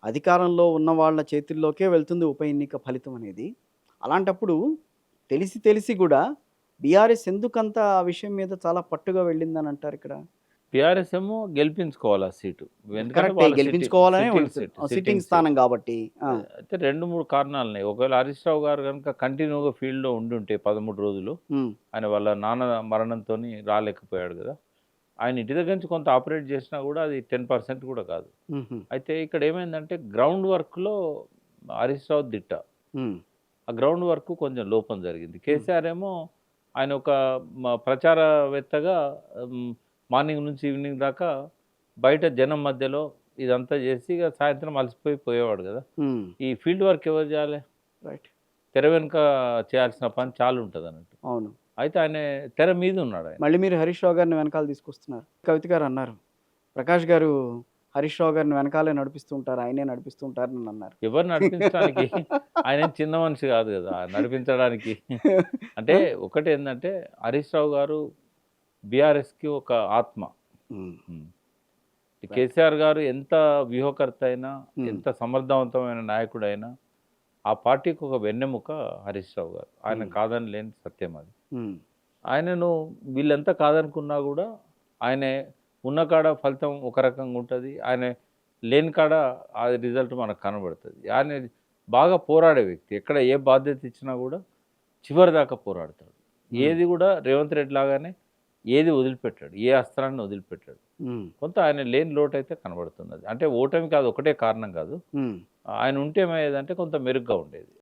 అధికారంలో ఉన్న వాళ్ళ చేతుల్లోకే వెళ్తుంది ఉప ఎన్నిక ఫలితం అనేది. అలాంటప్పుడు తెలిసి తెలిసి గూడా బీఆర్ఎస్ ఎందుకంత ఆ విషయం మీద చాలా పట్టుగా వెళ్ళిందనంటారిక్కడ? టీఆర్ఎస్ ఏమో గెలిపించుకోవాలి ఆ సీటు. ఎందుకంటే కరెక్టే. వాళ్ళ గెలిపించుకోవాలనే సిట్టింగ్ ఉంటుంది. Seat, sitting sitting seat. స్థానం గాబట్టి. ఆ! అయితే 2, 3 కారణాలున్నాయి. ఒకవేళ హరీష్ రావు గారు గనుక కంటిన్యూ‌గా ఫీల్డ్‌లో ఉండుంటే 13 రోజులు, హ్మ్. ఆయన వాళ్ళ నాన్న మరణంతోని రాలేకపోయాడు గదా! ఆయన ఇంటి దగ్గర నుంచి కొంత ఆపరేట్ చేసినా గూడా అది 10% కూడా కాదు. హుహు. అయితే ఇక్కడ ఏమైందంటే గ్రౌండ్ వర్క్‌లో హరీష్ రావు దిట్ట. హ్మ్. ఆ గ్రౌండ్ వర్క్ కొంచెం లోపం జరిగింది. కేసీఆర్ ఏమో ఆయన ఒక ప్రచారవేత్తగా హ్మ్, మార్నింగ్ నుంచి ఈవినింగ్ దాకా బయట జనం మధ్యలో ఇదంతా చేసి ఇగ సాయంత్రం అలసిపోయి పోయేవాడు గదా! హ్మ్. ఈ ఫీల్డ్ వర్క్ ఎవరు జేయాలె? రైట్. తెర వెనుక చేయాల్సిన పని చాలా ఉంటదన్నట్టు. అవును. అయితే ఆయన తెర మీద ఉన్నాడాయన. మళ్ళీ మీరు 'హరీష్ రావు' గారిని వెనకాల తీసుకొస్తున్నారు. కవిత గారన్నారు. ప్రకాష్ గారు 'హరీష్ రావు' గారిని వెనకాలే నడిపిస్తూ ఉంటారు. ఆయనే నడిపిస్తూ ఉంటారని అన్నారు. ఎవరు నడిపించడానికి ఆయనేం చిన్న మనిషి గాదు గదా! నడిపించడానికి. అంటే ఆ! ఒకటేందంటే హరీష్ రావు గారు బీఆర్ఎస్‌కి ఒక ఆత్మ. హ్మ్. హ్మ్. రైట్. కేసీఆర్ గారు ఎంత వ్యూహకర్త అయినా, హ్మ్. ఎంత సమర్థవంతమైన నాయకుడైనా, ఆ పార్టీకి ఒక వెన్నెముక హరీష్ రావు గారు. ఆయన హ్మ్. కాదని లేని సత్యం అది. హ్మ్. ఆయనను వీళ్ళెంత కాదనుకున్నా గూడా, ఆయన ఉన్న కాడ ఫలితం ఒక రకంగా ఉంటది. ఆయన లేని కాడ ఆ రిజల్ట్ మనకు కనబడుతది. ఆయన బాగా పోరాడే వ్యక్తి. ఎక్కడ ఏ బాధ్యత ఇచ్చినా గూడా చివరిదాకా పోరాడతాడు. హ్మ్. ఏది గూడా రేవంత్ రెడ్డి లాగానే ఏది వదిలిపెట్టాడు. ఏ అస్త్రాన్ని వదిలిపెట్టాడు. హ్మ్. కొంత ఆయన లేని లోటైతే కనబడుతున్నది. అంటే ఓటమికి అది ఒకటే కారణం కాదు. హ్మ్. ఆయన ఉంటే ఏమయ్యేదంటే కొంత మెరుగ్గా ఉండేది.